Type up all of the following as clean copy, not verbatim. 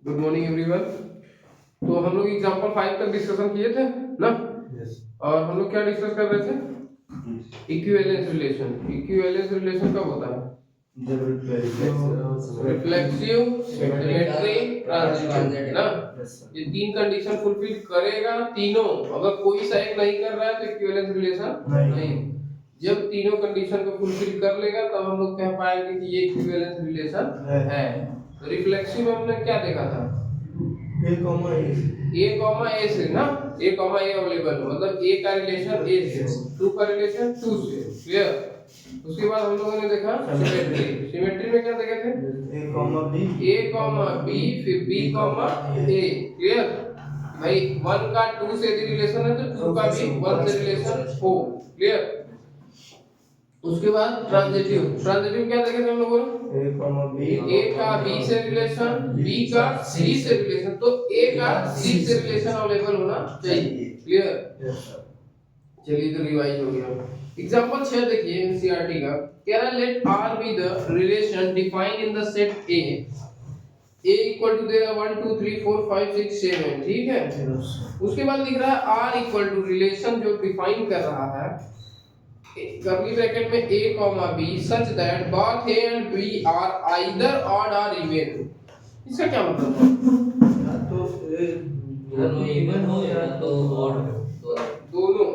Good morning everyone. तो हम लोग एग्जांपल 5 तक डिस्कशन किए थे ना। यस। और हम लोग क्या डिस्कस कर रहे थे? Equivalence relation. इक्विवेलेंस रिलेशन कब होता है? जब रिफ्लेक्सिव, सिमेट्री, ट्रांजिटिव ना। ये तीन कंडीशन फुलफिल करेगा तीनों। अगर कोई सा एक नहीं कर रहा है तो इक्विवेलेंस रिलेशन नहीं। जब तीनों कंडीशन को फुलफिल कर लेगा तब हम लोग कह पाएंगे कि ये इक्विवेलेंस रिलेशन है। तो रिफ्लेक्सिव में हमने क्या देखा था? ए कॉमा ए से ना, ए कॉमा ए अवेलेबल हो, मतलब ए का रिलेशन ए से, टू का रिलेशन टू से। क्लियर? उसके बाद हम लोगों ने देखा सिमेट्री। सिमेट्री में क्या देखे थे? ए कॉमा बी फिर बी कॉमा ए। क्लियर? भाई 1 का 2 से यदि रिलेशन है तो 2 का भी 1 से रिलेशन हो। क्लियर? उसके बाद ट्रांजिटिव। ट्रांजिटिव क्या देखे थे हम लोगों ने? ए का बी से रिलेशन, बी का सी से रिलेशन। तो ए का सी से रिलेशन अवेलेबल होना चाहिए। क्लियर? चलिए तो रिवाइज हो गया। एग्जांपल 6 देखिए एनसीईआरटी का। कह रहा है let R be the relation defined in the set A. A equal to देगा 1 2 3 4 5 6 7। ठीक है? उसके बाद लिख रहा है आर इक्वल टू रिलेशन जो डिफाइन कर रहा है कर्ली ब्रैकेट में a comma b such that both a and b are either odd or even। इसका क्या मतलब है? या तो दोनों इवन हो या तो ऑड हो। दोनों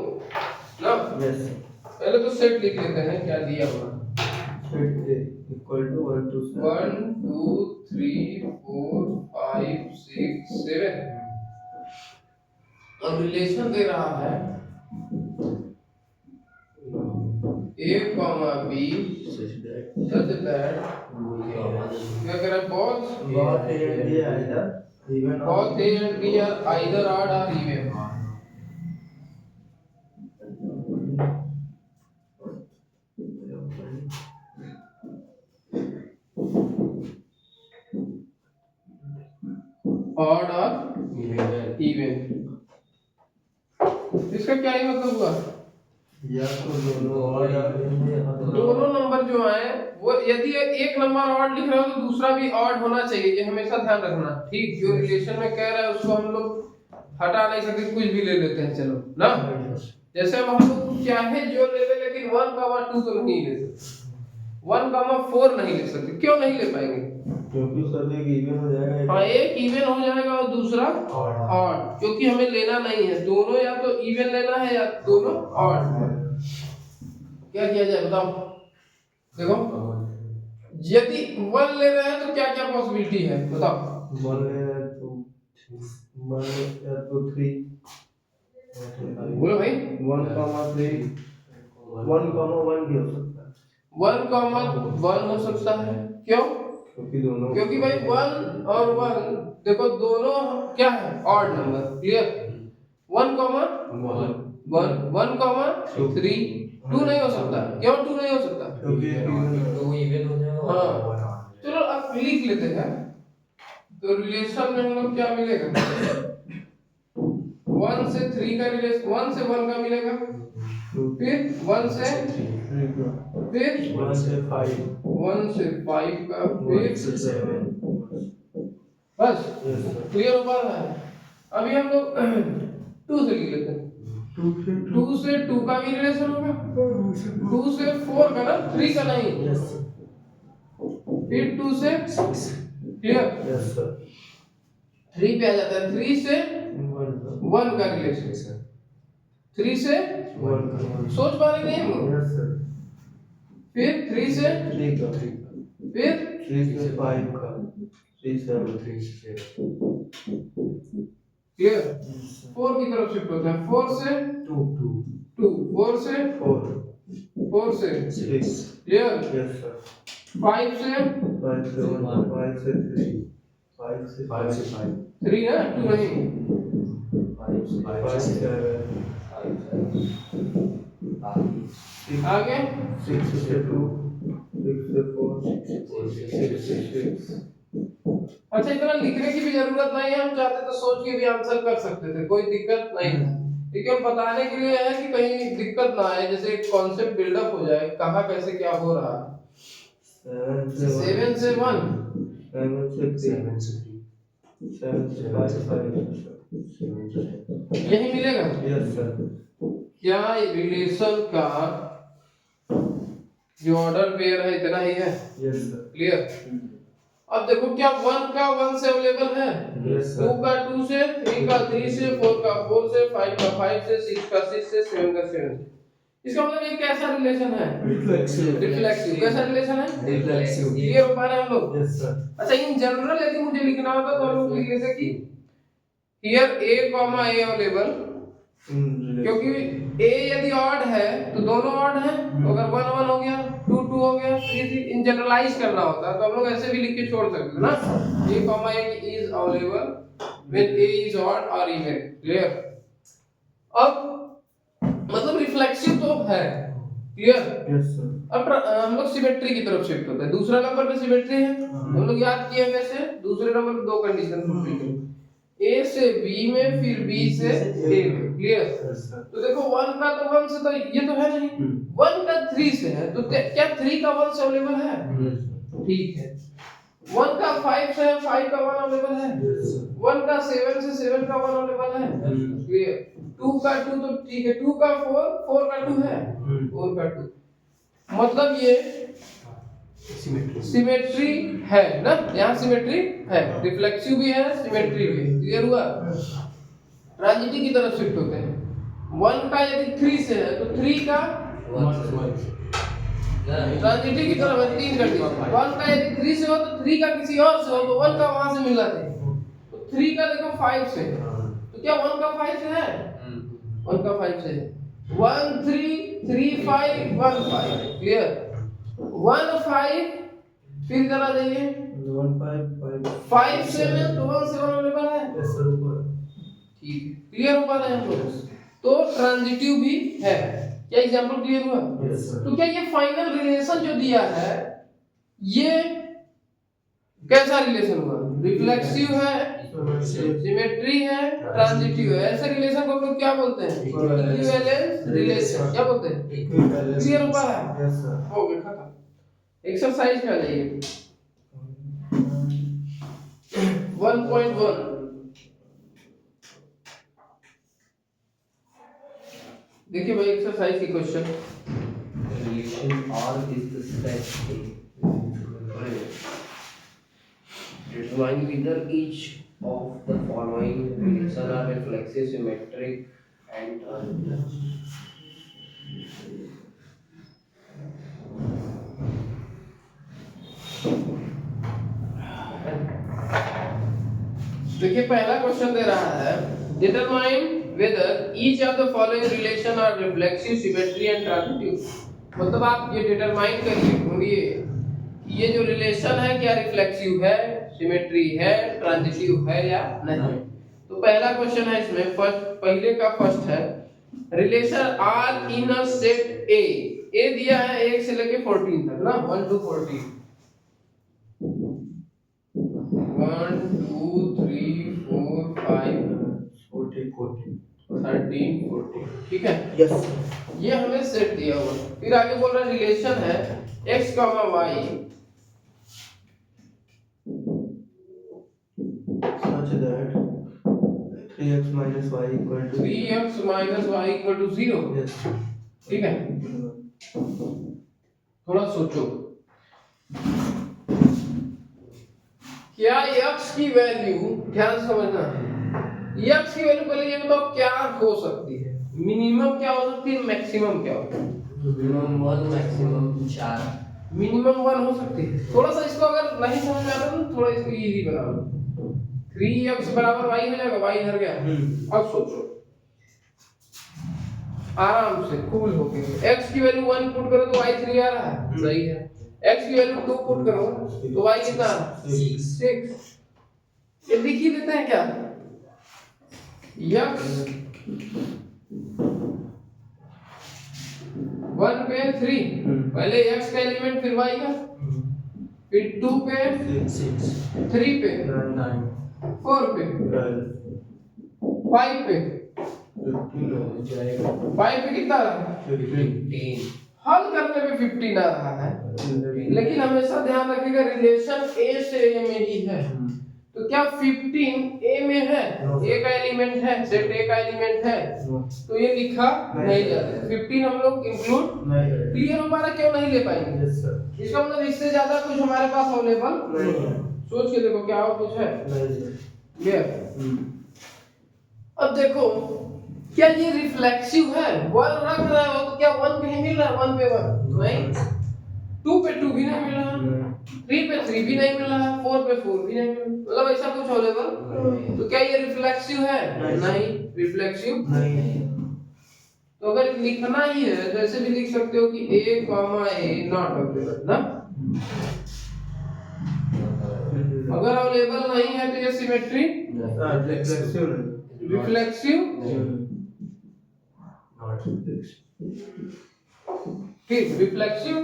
ना। यस। पहले तो सेट लिख लेते हैं क्या दिया हुआ। Set A equal to 1 2 1 2 3 4 5 6 7। अब रिलेशन दे रहा है a comma b such that क्या कह रहा है? both a and b either even or both a and b are either odd or even। odd or even। इसका क्या ही मतलब हुआ? या तो दोनों odd or even। दोनों नंबर जो है वो यदि एक नंबर ऑड लिख रहा हो तो दूसरा भी ऑड होना चाहिए। ये हमेशा ध्यान रखना। ठीक? जो रिलेशन में कह रहा है उसको हम लोग हटा नहीं सकते, कुछ भी ले लेते हैं। चलो ना, जैसे अब हम लोग चाहे जो ले ले लेकिन 1 का 2 तो नहीं ले सकते, 1 का 4 नहीं ले सकते। क्यों नहीं ले पाएंगे? क्योंकि सब एक इवन हो जाएगा। हाँ, एक इवन हो जाएगा और दूसरा ऑड। क्योंकि हमें लेना नहीं है दोनों, या तो इवन लेना है या दोनों ऑड। क्या किया जाए बताओ? देखो, यदि 1 ले रहे हैं तो क्या क्या पॉसिबिलिटी है बताओ? 1 ले रहे हैं तो 1 या तो 3 बोलो भाई। 1 कॉमा 3 1 कॉमा 1 भी हो सकता है। 1 कॉमा 1 हो सकता है। क्यों? क्योंकि भाई 1 और 1 देखो दोनों क्या है? Odd number. Clear? 1 comma 1 comma 3 2 नहीं हो सकता। क्यों 2 नहीं हो सकता? क्योंकि तो इवन हो जाएगा। हाँ, चलो अब लिख लेते हैं। तो रिलेशन में हम लोग क्या मिलेगा? 1 से 3 का रिलेशन, 1 से 1 का मिलेगा, फिर 1 से 3 का, फिर 1 से 5 का, फिर 1 से 7। बस क्लियर हो पा रहा है? अभी हम लोग 2 से लिख लेते हैं। 2 से 2 का भी रिलेशन होगा, 2 से 4 का ना, 3 का नहीं। फिर 2 से 6। क्लियर? Yes sir. 3 पे आ जाता है। 3 से 1 का रिलेशन, 3 से 1 का। सोच पा रहे नहीं हम लोग? Yes sir. फिर 3 से 3 का, फिर 3 से 5 का, 3 से क्लियर? 4 की तरफ शिफ्ट होता है। 4 से 2 4 से 4 से 6। क्लियर? Yes sir. 5 से 5 से 1 5 से 3 5 से 5 3 ना, 2 नहीं। 5 से 7 आगे 6 से 2 6 से 4 6 से 6। अच्छा, इतना लिखने की भी जरूरत नहीं है। हम चाहते तो सोच के भी आंसर कर सकते थे, कोई दिक्कत नहीं है। लेकिन बताने के लिए है कि कहीं दिक्कत ना आए, जैसे एक कॉन्सेप्ट बिल्डअप हो जाए कहाँ कैसे क्या हो रहा है। 7 से 1 7 से 3 7 से 5 यही मिलेगा। Yes sir. क्या रिलेशन का जो ऑर्डर पेयर है इतना ही है? Yes sir. क्लियर। अब देखो क्या 1 का 1 से अवेलेबल है, यस 2 सर। का 2 से, 3 का 3 से, 4 का 4 से, 5 का 5 से, 6 का 6 से, 7 का 7 से। इसका मतलब ये कैसा रिलेशन है? रिफ्लेक्सिव। रिफ्लेक्सिव। कैसा रिलेशन है? रिफ्लेक्सिव। क्लियर हो पा रहे हैं हम लोग? Yes sir. अच्छा इन जनरल यदि मुझे लिखना होता तो हम लोग लिख लेते कि हियर a a अवेलेबल, क्योंकि a यदि ऑड है तो दोनों ऑड है, तो अगर 1 1 हो गया, 2 2 हो गया, 3 3, इन जनरलाइज करना होता तो हम लोग ऐसे भी लिख के छोड़ सकते थे ना, a is available when a is odd or even। Clear. अब मतलब रिफ्लेक्सिव तो है। क्लियर। Yes sir. अब हम लोग सिमेट्री की तरफ शिफ्ट होते हैं। दूसरा नंबर पे सिमेट्री है, हम लोग याद किए कैसे? दूसरे नंबर पे दो कंडीशन फुलफिल करो, A से B में, फिर B से A में। क्लियर। तो देखो 1 का तो 1 से तो ये तो है नहीं, 1 का 3 से है, तो क्या 3 का 1 से अवेलेबल है? ठीक है। 1 का 5 से है, 5 का 1 अवेलेबल है। 1 का 7 से 7 का 1 अवेलेबल है। क्लियर। 2 का 2 तो ठीक है, 2 का 4, 4 का 2 है, 4 का 2, मतलब ये सिमेट्री है ना, यहाँ सिमेट्री है, रिफ्लेक्सिव भी है, सिमेट्री भी है। क्लियर हुआ। ट्रांजिटिव की तरफ शिफ्ट होते हैं। 1 का यदि 3 से है तो 3 का ट्रांजिटिव की तरफ है, 3 कंडीशन। 1 का यदि 3 से हो तो 3 का किसी और से हो तो 1 का वहां से मिला दे, तो 3 का देखो 5 से, तो क्या 1 का 5 से है? 1 का 5 से है। 1 3 3 5 1 5। क्लियर। 1 5, फिर इधर आ जाइए, 1 5 5 7 तो 1 7 अवेलेबल है। Yes sir. ऊपर ठीक है। क्लियर हो पा रहे हैं हम लोग? तो ट्रांजिटिव भी है। क्या एग्जांपल क्लियर हुआ? Yes sir. तो क्या ये फाइनल रिलेशन जो दिया है ये कैसा रिलेशन हुआ? रिफ्लेक्सिव है, सिमेट्री है, ट्रांजिटिव है। ऐसे रिलेशन को हम लोग क्या बोलते हैं? Equivalence relation. क्या बोलते हैं? क्लियर हो पा रहा है? Yes sir. हो गया खत्म। एक्सरसाइज पे आ जाइए 1.1। देखिए भाई एक्सरसाइज की question, relation R is the set A. Determine whether each of the following relation are reflexive, symmetric, and transitive. देखिए पहला क्वेश्चन दे रहा है determine whether each of the following relation are reflexive, symmetry and transitive. मतलब आप ये determine करिए, ढूंढिए कि ये जो रिलेशन है क्या रिफ्लेक्सिव है, सिमेट्री है, ट्रांजिटिव है या नहीं। तो पहला क्वेश्चन है इसमें, पहले का फर्स्ट है relation R in a set A. A दिया है 1 से लेके 14 तक ना, 1 to 14, 1 2 3 4 5 14 13 14। ठीक है। यस। ये हमें सेट दिया हुआ। फिर आगे बोल रहा है रिलेशन है x, y such that 3x minus y equal to 3x minus y equal to 0। yes। ठीक है। थोड़ा सोचो, क्या x की वैल्यू, ध्यान से समझना, x की वैल्यू पहले ये बताओ क्या हो सकती है? मिनिमम क्या हो सकती है, मैक्सिमम क्या हो सकती है? Minimum 1, maximum 4। मिनिमम 1 हो सकती है। थोड़ा सा इसको अगर नहीं समझ में आता तो थोड़ा इसको इजी बना लो। 3x बराबर y हो जाएगा, y इधर गया। अब सोचो आराम से कूल होके, x की वैल्यू 1 पुट करो तो y 3 आ रहा है, सही है। x की वैल्यू 2 पुट करो तो y कितना आ रहा है? 6। ये लिख ही देते हैं क्या? x 1 पे 3, पहले x का एलिमेंट फिर y का, फिर 2 पे 6 3 पे 9 4 पे 5 पे 15 हो जाएगा। 5 पे कितना आ रहा है? 15। हल करने पे 15 आ रहा है, लेकिन हमेशा ध्यान रखिएगा रिलेशन a से a में ही है। तो क्या 15 ए में है? ए का एलिमेंट है, सेट ए का एलिमेंट है, तो ये लिखा नहीं जाता। 15 हम लोग इंक्लूड नहीं क्लियर हमारा क्यों नहीं ले पाएंगे? यस सर इसका मतलब इससे ज्यादा कुछ हमारे पास अवेलेबल नहीं है सोच के देखो क्या और कुछ है नहीं सर ये। अब देखो क्या ये रिफ्लेक्सिव है? 1 रख रहा हो तो क्या 1 कहीं मिल रहा है? 1 पे 1 नहीं, 2 पे 2 भी नहीं मिल रहा, 3 पे 3 भी नहीं मिल रहा, 4 पे 4 भी नहीं मिल रहा, मतलब ऐसा कुछ अवेलेबल। तो क्या ये रिफ्लेक्सिव है? नहीं रिफ्लेक्सिव नहीं है तो अगर लिखना ही है तो ऐसे भी लिख सकते हो कि a a नॉट अवेलेबल ना। अगर अवेलेबल नहीं है तो ये सिमेट्री रिफ्लेक्सिव नहीं रिफ्लेक्सिव ठीक रिफ्लेक्सिव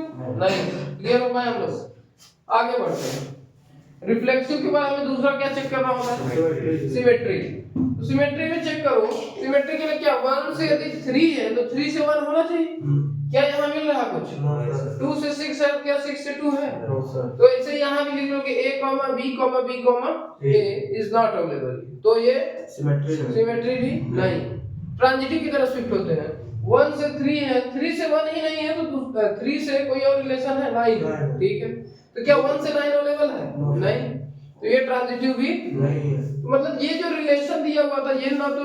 नहीं। क्लियर हो पाए हम लोग? आगे बढ़ते हैं। रिफ्लेक्सिव के बाद हमें दूसरा क्या चेक करना होता है? सिमेट्री। तो सिमेट्री में चेक करो, सिमेट्री के लिए क्या 1 से यदि 3 है तो 3 से 1 होना चाहिए। क्या यहाँ मिल रहा कुछ? 2 से 6 है, क्या 6 से 2 है? तो ऐसे यहाँ भी लिख लो कि a, b, a is not available, तो ये सिमेट्री भी नहीं। ट्रांजिटिव की तरफ शिफ्ट होते हैं। 1 से 3 है, 3 से 1 ही नहीं है तो 3 से कोई और रिलेशन है? नहीं, ठीक है। तो क्या 1 से 9 अवेलेबल है? नहीं, तो ये ट्रांजिटिव भी नहीं है तो मतलब ये जो रिलेशन दिया हुआ था ये ना तो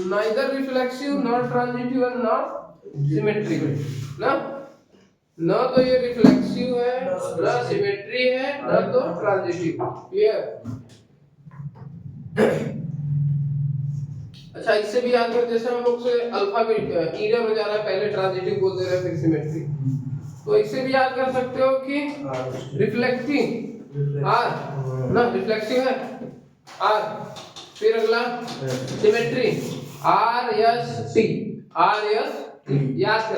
neither reflexive not transitive and not symmetric ना, ना तो ये रिफ्लेक्सिव है ना सिमेट्री है ना तो ट्रांजिटिव। क्लियर? अच्छा इससे भी याद कर, जैसे हम लोग से अल्फाबेट ईरर हो जा रहा है, पहले ट्रांजिटिव बोल दे रहे फिर सिमेट्री, तो इससे भी याद कर सकते हो कि रिफ्लेक्टिंग आर ना रिफ्लेक्सिव है आर, फिर अगला सिमेट्री आर एस टी याद कर